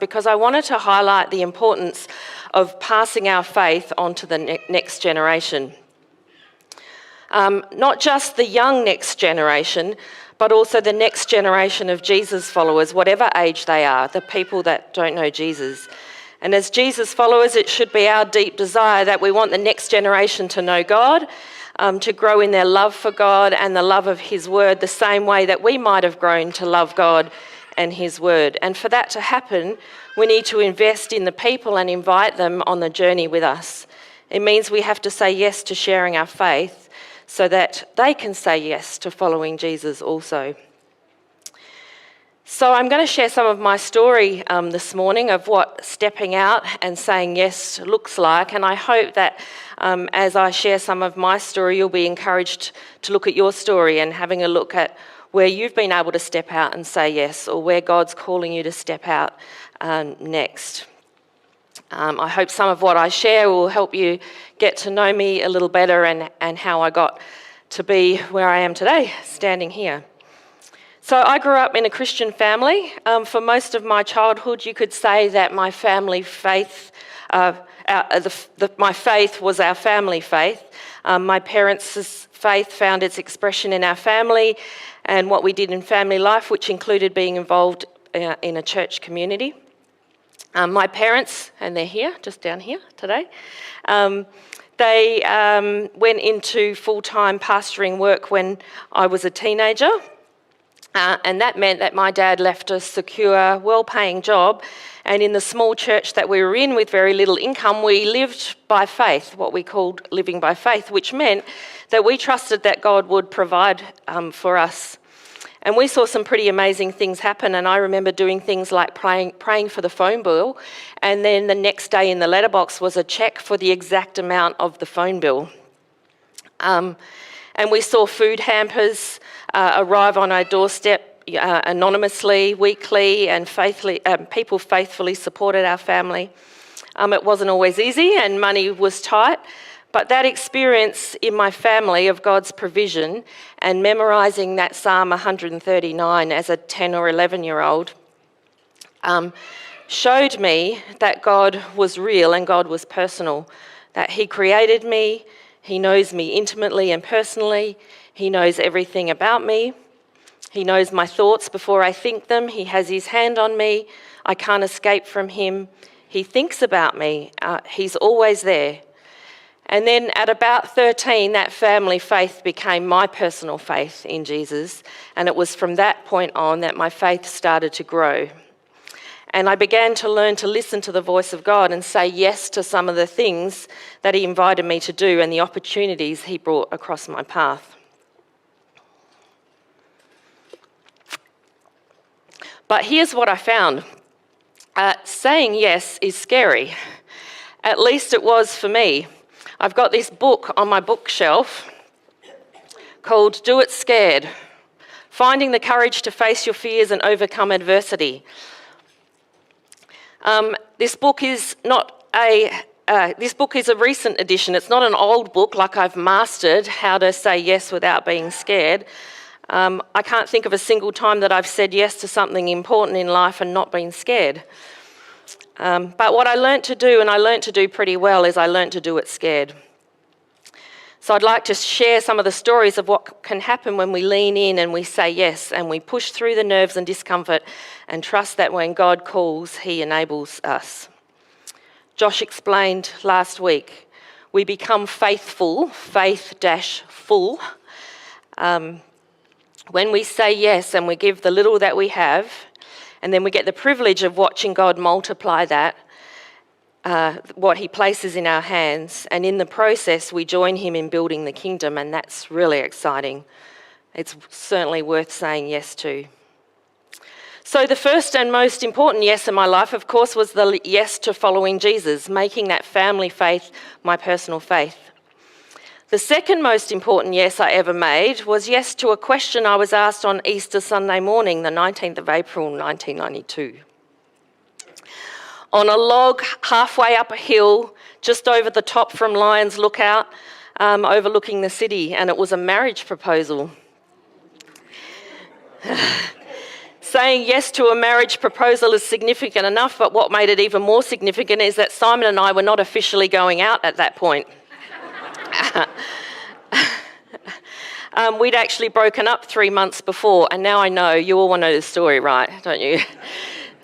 because I wanted to highlight the importance of passing our faith on to the next generation. Not just the young next generation, but also the next generation of Jesus followers, whatever age they are, the people that don't know Jesus. And as Jesus followers, it should be our deep desire that we want the next generation to know God, to grow in their love for God and the love of his word, the same way that we might have grown to love God and his word. And for that to happen, we need to invest in the people and invite them on the journey with us. It means we have to say yes to sharing our faith so that they can say yes to following Jesus also. So I'm going to share some of my story this morning of what stepping out and saying yes looks like. And I hope that as I share some of my story, you'll be encouraged to look at your story and having a look at where you've been able to step out and say yes, or where God's calling you to step out next. I hope some of what I share will help you get to know me a little better and how I got to be where I am today, standing here. So I grew up in a Christian family. For most of my childhood, you could say that my family faith, my faith was our family faith. My parents' faith found its expression in our family and what we did in family life, which included being involved in a church community. My parents, and they're here, just down here today, they went into full-time pastoring work when I was a teenager. And that meant that my dad left a secure, well-paying job, and in the small church that we were in with very little income, we lived by faith, what we called living by faith, which meant that we trusted that God would provide for us. And we saw some pretty amazing things happen, and I remember doing things like praying for the phone bill, and then the next day in the letterbox was a cheque for the exact amount of the phone bill. And we saw food hampers arrive on our doorstep anonymously, weekly, and people faithfully supported our family. It wasn't always easy and money was tight, but that experience in my family of God's provision and memorising that Psalm 139 as a 10 or 11-year-old showed me that God was real and God was personal, that he created me, he knows me intimately and personally. He knows everything about me. He knows my thoughts before I think them. He has his hand on me. I can't escape from him. He thinks about me. He's always there. And then at about 13, that family faith became my personal faith in Jesus. And it was from that point on that my faith started to grow. And I began to learn to listen to the voice of God and say yes to some of the things that he invited me to do and the opportunities he brought across my path. But here's what I found. Saying yes is scary. At least it was for me. I've got this book on my bookshelf called Do It Scared: Finding the Courage to Face Your Fears and Overcome Adversity. This book is a recent edition. It's not an old book like I've mastered how to say yes without being scared. I can't think of a single time that I've said yes to something important in life and not been scared. But what I learnt to do, and I learnt to do pretty well, is I learnt to do it scared. So I'd like to share some of the stories of what can happen when we lean in and we say yes and we push through the nerves and discomfort and trust that when God calls, he enables us. Josh explained last week, we become faithful, faith-full, when we say yes and we give the little that we have, and then we get the privilege of watching God multiply that, what he places in our hands, and in the process we join him in building the kingdom, and that's really exciting. It's certainly worth saying yes to. So the first and most important yes in my life, of course, was the yes to following Jesus, making that family faith my personal faith. The second most important yes I ever made was yes to a question I was asked on Easter Sunday morning, the 19th of April, 1992. On a log halfway up a hill, just over the top from Lions Lookout, overlooking the city, and it was a marriage proposal. Saying yes to a marriage proposal is significant enough, but what made it even more significant is that Simon and I were not officially going out at that point. We'd actually broken up 3 months before, and now I know you all want to know the story, right? Don't you?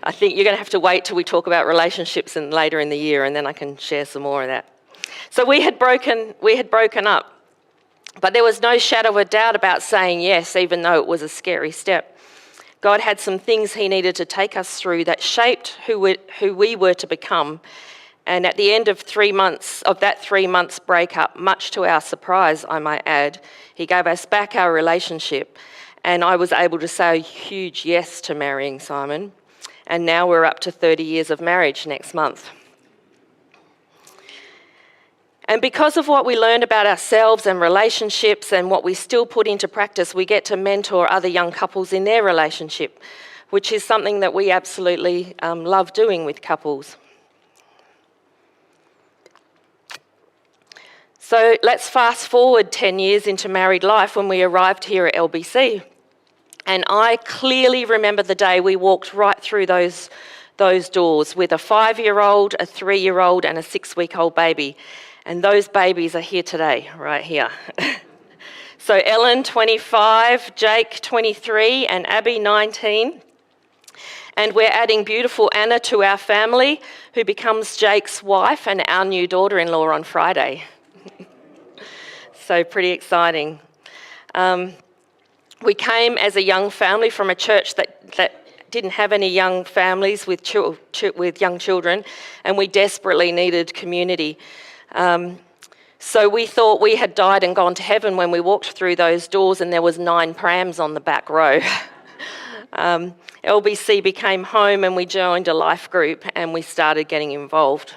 I think you're going to have to wait till we talk about relationships later in the year, and then I can share some more of that. So we had broken up, but there was no shadow of a doubt about saying yes, even though it was a scary step. God had some things he needed to take us through that shaped who we were to become. And at the end of 3 months, of that 3 months breakup, much to our surprise, I might add, he gave us back our relationship, and I was able to say a huge yes to marrying Simon. And now we're up to 30 years of marriage next month. And because of what we learned about ourselves and relationships and what we still put into practice, we get to mentor other young couples in their relationship, which is something that we absolutely love doing with couples. So let's fast forward 10 years into married life when we arrived here at LBC. And I clearly remember the day we walked right through those doors with a 5-year-old, a 3-year-old and a 6-week-old baby. And those babies are here today, right here. So Ellen, 25, Jake, 23, and Abby, 19. And we're adding beautiful Anna to our family, who becomes Jake's wife and our new daughter-in-law on Friday. So pretty exciting. We came as a young family from a church that didn't have any young families with young children, and we desperately needed community. So we thought we had died and gone to heaven when we walked through those doors and there was 9 prams on the back row. LBC became home and we joined a life group and we started getting involved.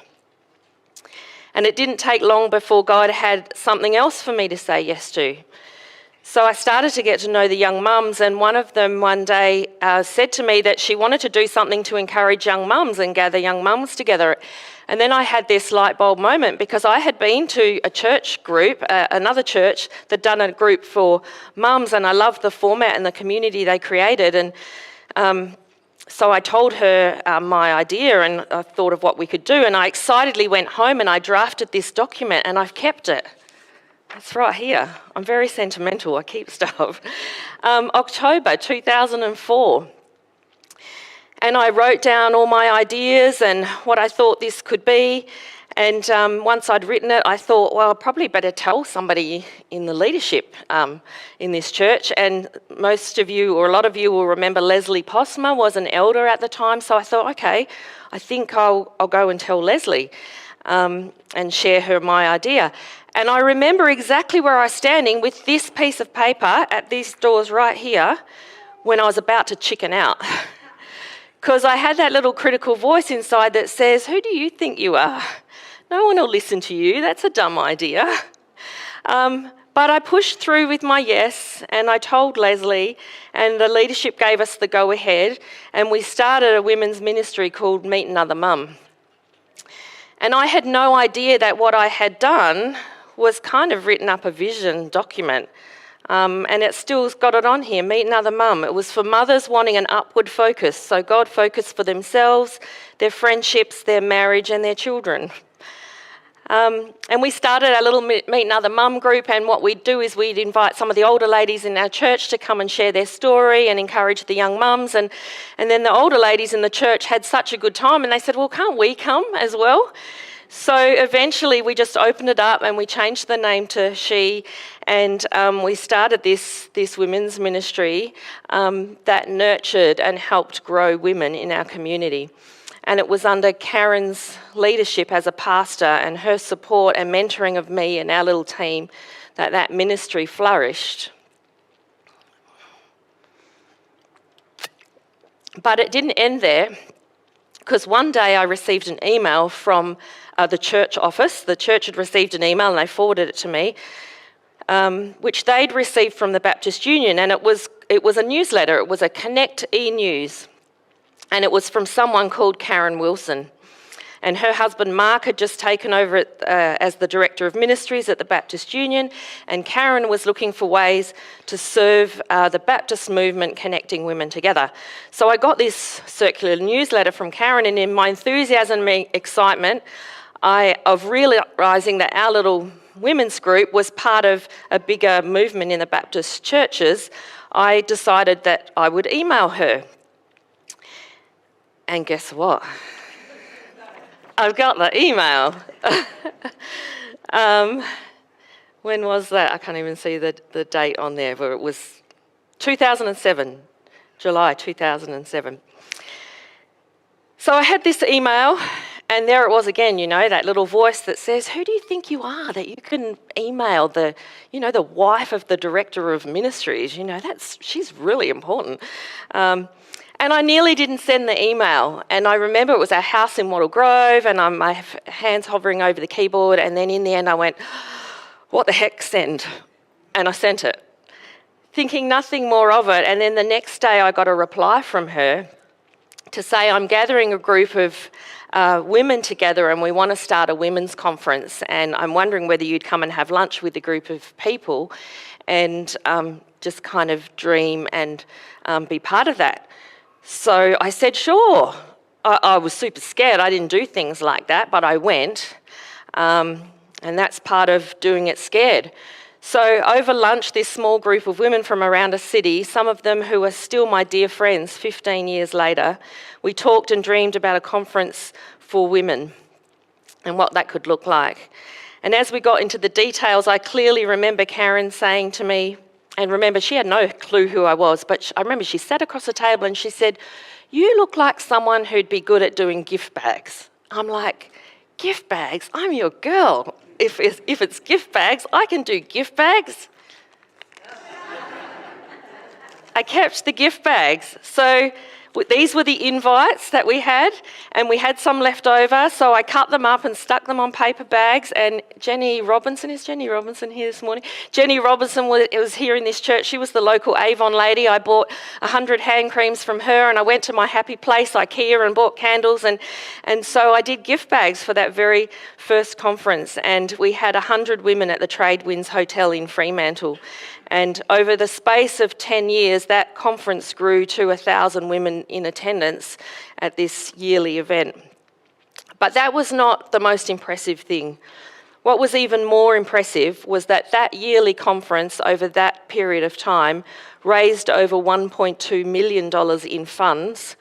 And it didn't take long before God had something else for me to say yes to. So I started to get to know the young mums, and one of them one day said to me that she wanted to do something to encourage young mums and gather young mums together. And then I had this light bulb moment, because I had been to a church group, another church, that done a group for mums, and I loved the format and the community they created. And so I told her my idea, and I thought of what we could do, and I excitedly went home and I drafted this document, and I've kept it. It's right here. I'm very sentimental. I keep stuff. October 2004. And I wrote down all my ideas and what I thought this could be. And once I'd written it, I thought, well, I probably better tell somebody in the leadership in this church. And most of you, or a lot of you, will remember Leslie Posma was an elder at the time. So I thought, okay, I think I'll go and tell Leslie and share my idea. And I remember exactly where I was standing with this piece of paper at these doors right here when I was about to chicken out. Because I had that little critical voice inside that says, who do you think you are? No one will listen to you. That's a dumb idea. But I pushed through with my yes, and I told Leslie, and the leadership gave us the go-ahead, and we started a women's ministry called Meet Another Mum. And I had no idea that what I had done was kind of written up a vision document. And it still's got it on here, Meet Another Mum. It was for mothers wanting an upward focus. So God focused for themselves, their friendships, their marriage and their children. And we started our little Meet Another Mum group, and what we'd do is we'd invite some of the older ladies in our church to come and share their story and encourage the young mums. And then the older ladies in the church had such a good time, and they said, well, can't we come as well? So eventually we just opened it up and we changed the name to She, and we started this women's ministry that nurtured and helped grow women in our community. And it was under Karen's leadership as a pastor and her support and mentoring of me and our little team that ministry flourished. But it didn't end there, because one day I received an email from the church office. The church had received an email and they forwarded it to me, which they'd received from the Baptist Union, and it was a newsletter. It was a Connect e-News, and it was from someone called Karen Wilson. And her husband Mark had just taken over as the Director of Ministries at the Baptist Union, and Karen was looking for ways to serve the Baptist movement, connecting women together. So I got this circular newsletter from Karen, and in my enthusiasm and excitement of realising that our little women's group was part of a bigger movement in the Baptist churches, I decided that I would email her. And guess what? I've got the email. When was that? I can't even see the date on there, but it was 2007, July 2007. So I had this email, and there it was again, that little voice that says, who do you think you are that you can email the wife of the Director of Ministries? She's really important. And I nearly didn't send the email. And I remember it was our house in Wattle Grove, and my hands hovering over the keyboard. And then in the end, I went, what the heck, send? And I sent it, thinking nothing more of it. And then the next day, I got a reply from her to say, I'm gathering a group of women together, and we want to start a women's conference. And I'm wondering whether you'd come and have lunch with a group of people and just kind of dream and be part of that. So I said, sure. I was super scared. I didn't do things like that, but I went. And that's part of doing it scared. So over lunch, this small group of women from around a city, some of them who are still my dear friends 15 years later, we talked and dreamed about a conference for women and what that could look like. And as we got into the details, I clearly remember Karen saying to me, and remember, she had no clue who I was, but I remember she sat across the table and she said, you look like someone who'd be good at doing gift bags. I'm like, gift bags? I'm your girl. If it's gift bags, I can do gift bags. I kept the gift bags. So these were the invites that we had, and we had some left over, so I cut them up and stuck them on paper bags. And Jenny Robinson, is Jenny Robinson here this morning? Jenny Robinson was here in this church. She was the local Avon lady. I bought 100 hand creams from her, and I went to my happy place, IKEA, and bought candles. And so I did gift bags for that very first conference, and we had 100 women at the Tradewinds Hotel in Fremantle. And over the space of 10 years, that conference grew to 1,000 women in attendance at this yearly event. But that was not the most impressive thing. What was even more impressive was that yearly conference over that period of time raised over $1.2 million in funds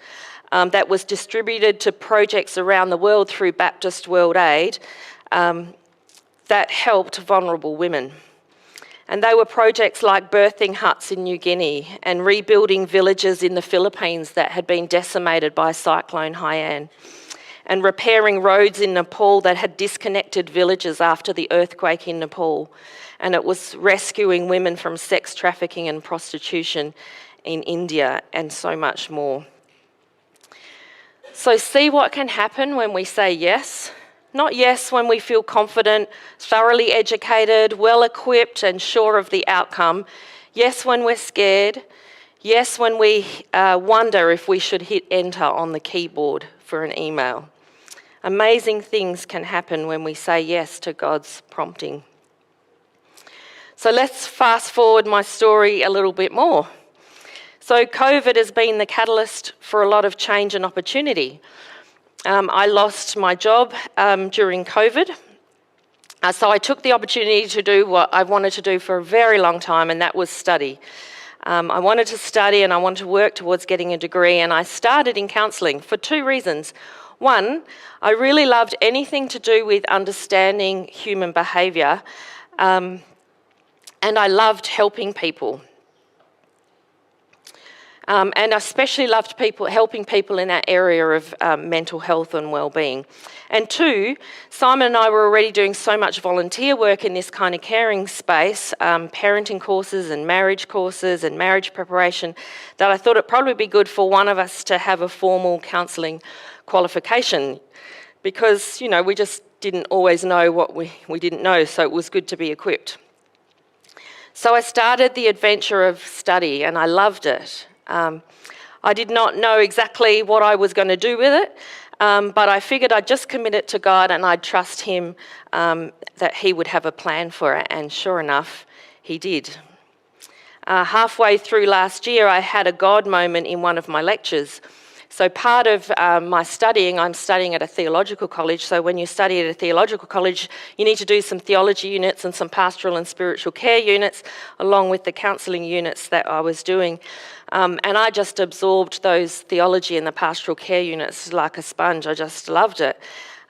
that was distributed to projects around the world through Baptist World Aid that helped vulnerable women. And they were projects like birthing huts in New Guinea and rebuilding villages in the Philippines that had been decimated by Cyclone Haiyan, and repairing roads in Nepal that had disconnected villages after the earthquake in Nepal. And it was rescuing women from sex trafficking and prostitution in India, and so much more. So see what can happen when we say yes? Not yes when we feel confident, thoroughly educated, well-equipped and sure of the outcome. Yes when we're scared. Yes when we wonder if we should hit enter on the keyboard for an email. Amazing things can happen when we say yes to God's prompting. So let's fast forward my story a little bit more. So COVID has been the catalyst for a lot of change and opportunity. I lost my job during COVID, so I took the opportunity to do what I wanted to do for a very long time, and that was study. I wanted to study and I wanted to work towards getting a degree, and I started in counselling for two reasons. One, I really loved anything to do with understanding human behaviour, and I loved helping people. And I especially loved helping people in that area of mental health and well-being. And two, Simon and I were already doing so much volunteer work in this kind of caring space, parenting courses and marriage preparation, that I thought it'd probably be good for one of us to have a formal counselling qualification, because, we just didn't always know what we didn't know, so it was good to be equipped. So I started the adventure of study, and I loved it. I did not know exactly what I was going to do with it, but I figured I'd just commit it to God and I'd trust him that he would have a plan for it, and sure enough, he did. Halfway through last year, I had a God moment in one of my lectures. So part of my studying, I'm studying at a theological college, so when you study at a theological college, you need to do some theology units and some pastoral and spiritual care units, along with the counselling units that I was doing. And I just absorbed those theology and the pastoral care units like a sponge. I just loved it.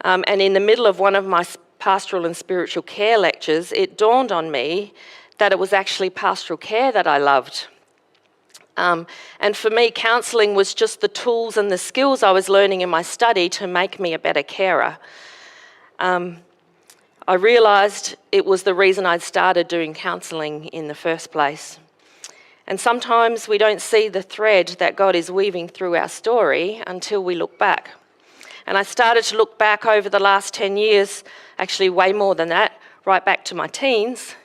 And in the middle of one of my pastoral and spiritual care lectures, it dawned on me that it was actually pastoral care that I loved. And for me, counselling was just the tools and the skills I was learning in my study to make me a better carer. I realised it was the reason I'd started doing counselling in the first place. And sometimes we don't see the thread that God is weaving through our story until we look back. And I started to look back over the last 10 years, actually way more than that, right back to my teens.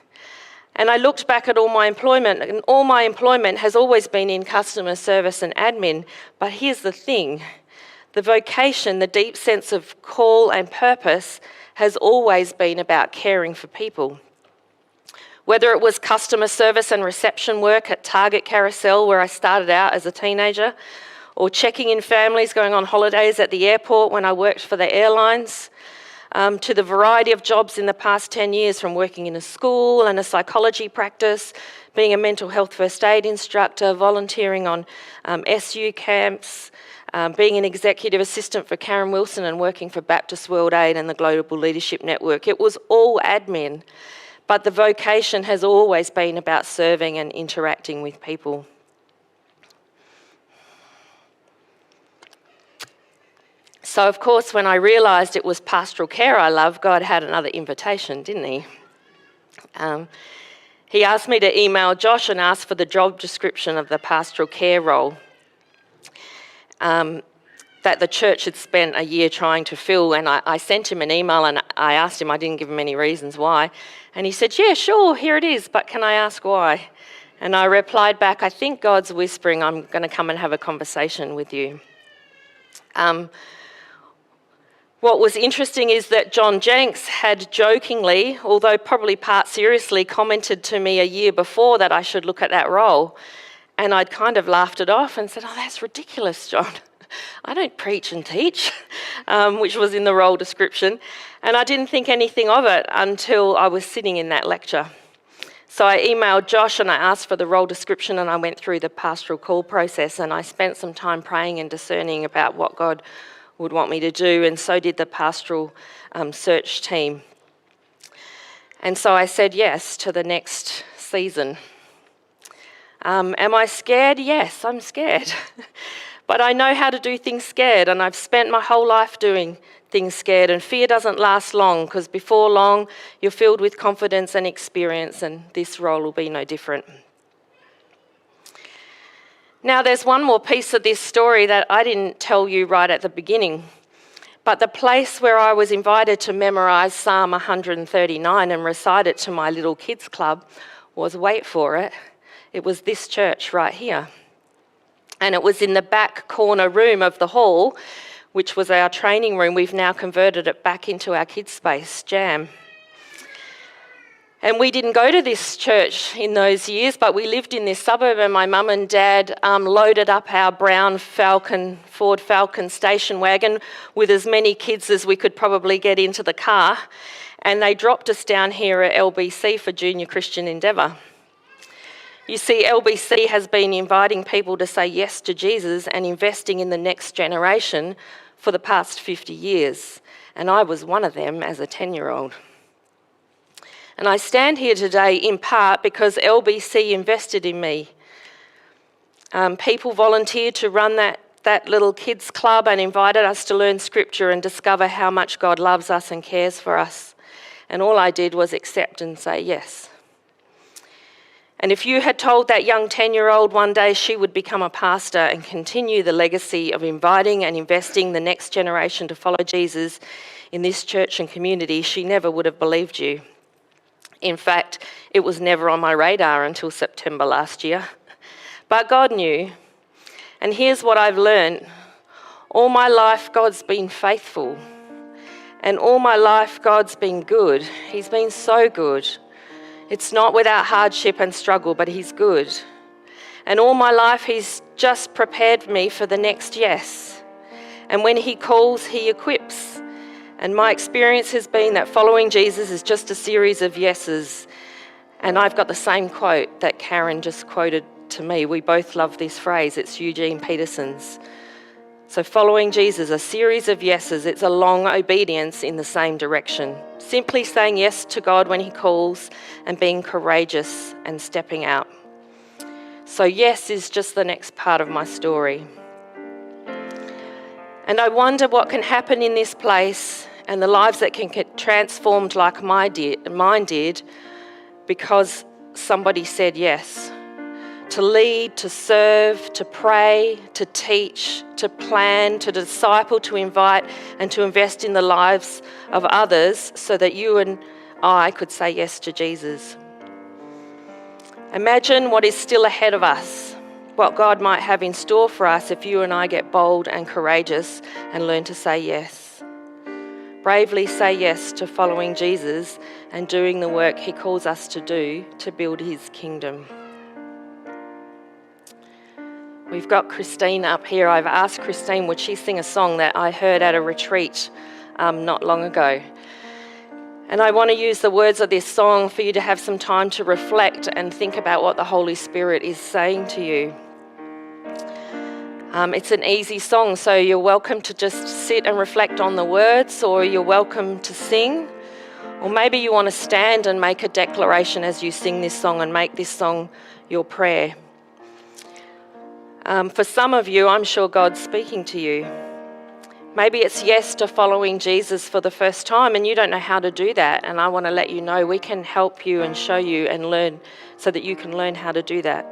And I looked back at all my employment, and all my employment has always been in customer service and admin. But here's the thing, the vocation, the deep sense of call and purpose has always been about caring for people. Whether it was customer service and reception work at Target Carousel, where I started out as a teenager, or checking in families going on holidays at the airport when I worked for the airlines, to the variety of jobs in the past 10 years, from working in a school and a psychology practice, being a mental health first aid instructor, volunteering on SU camps, being an executive assistant for Karen Wilson and working for Baptist World Aid and the Global Leadership Network. It was all admin, but the vocation has always been about serving and interacting with people. So, of course, when I realised it was pastoral care I love, God had another invitation, didn't he? He asked me to email Josh and ask for the job description of the pastoral care role that the church had spent a year trying to fill. And I sent him an email and I asked him, I didn't give him any reasons why. And he said, yeah, sure, here it is, but can I ask why? And I replied back, I think God's whispering, I'm going to come and have a conversation with you. What was interesting is that John Jenks had jokingly, although probably part seriously, commented to me a year before that I should look at that role. And I'd kind of laughed it off and said, oh, that's ridiculous, John. I don't preach and teach, which was in the role description. And I didn't think anything of it until I was sitting in that lecture. So I emailed Josh and I asked for the role description, and I went through the pastoral call process, and I spent some time praying and discerning about what God would want me to do, and so did the pastoral search team. And so I said yes to the next season. Am I scared? Yes, I'm scared. But I know how to do things scared, and I've spent my whole life doing things scared, and fear doesn't last long, because before long you're filled with confidence and experience, and this role will be no different. Now, there's one more piece of this story that I didn't tell you right at the beginning, but the place where I was invited to memorise Psalm 139 and recite it to my little kids club was, wait for it, it was this church right here. And it was in the back corner room of the hall, which was our training room. We've now converted it back into our kids' space, Jam. And we didn't go to this church in those years, but we lived in this suburb, and my mum and dad loaded up our brown Ford Falcon station wagon with as many kids as we could probably get into the car, and they dropped us down here at LBC for Junior Christian Endeavour. You see, LBC has been inviting people to say yes to Jesus and investing in the next generation for the past 50 years, and I was one of them as a 10-year-old. And I stand here today in part because LBC invested in me. People volunteered to run that little kids club and invited us to learn scripture and discover how much God loves us and cares for us. And all I did was accept and say yes. And if you had told that young 10-year-old one day she would become a pastor and continue the legacy of inviting and investing the next generation to follow Jesus in this church and community, she never would have believed you. In fact, it was never on my radar until September last year. But God knew. And here's what I've learned. All my life, God's been faithful. And all my life, God's been good. He's been so good. It's not without hardship and struggle, but He's good. And all my life, He's just prepared me for the next yes. And when He calls, He equips. And my experience has been that following Jesus is just a series of yeses. And I've got the same quote that Karen just quoted to me. We both love this phrase. It's Eugene Peterson's. So following Jesus, a series of yeses. It's a long obedience in the same direction. Simply saying yes to God when He calls and being courageous and stepping out. So yes is just the next part of my story. And I wonder what can happen in this place and the lives that can get transformed like mine did because somebody said yes. To lead, to serve, to pray, to teach, to plan, to disciple, to invite, and to invest in the lives of others so that you and I could say yes to Jesus. Imagine what is still ahead of us, what God might have in store for us if you and I get bold and courageous and learn to say yes. Bravely say yes to following Jesus and doing the work He calls us to do to build His kingdom. We've got Christine up here. I've asked Christine, would she sing a song that I heard at a retreat not long ago? And I want to use the words of this song for you to have some time to reflect and think about what the Holy Spirit is saying to you. It's an easy song, so you're welcome to just sit and reflect on the words, or you're welcome to sing. Or maybe you want to stand and make a declaration as you sing this song and make this song your prayer. For some of you, I'm sure God's speaking to you. Maybe it's yes to following Jesus for the first time and you don't know how to do that. And I want to let you know we can help you and show you and learn so that you can learn how to do that.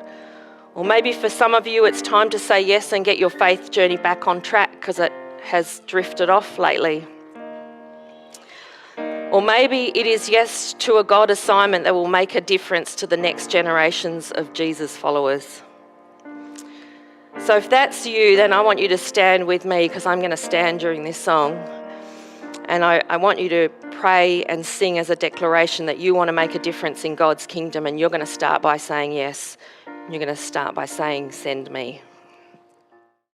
Or maybe for some of you, it's time to say yes and get your faith journey back on track because it has drifted off lately. Or maybe it is yes to a God assignment that will make a difference to the next generations of Jesus followers. So if that's you, then I want you to stand with me because I'm going to stand during this song. And I want you to pray and sing as a declaration that you want to make a difference in God's kingdom, and you're going to start by saying yes. You're going to start by saying, send me.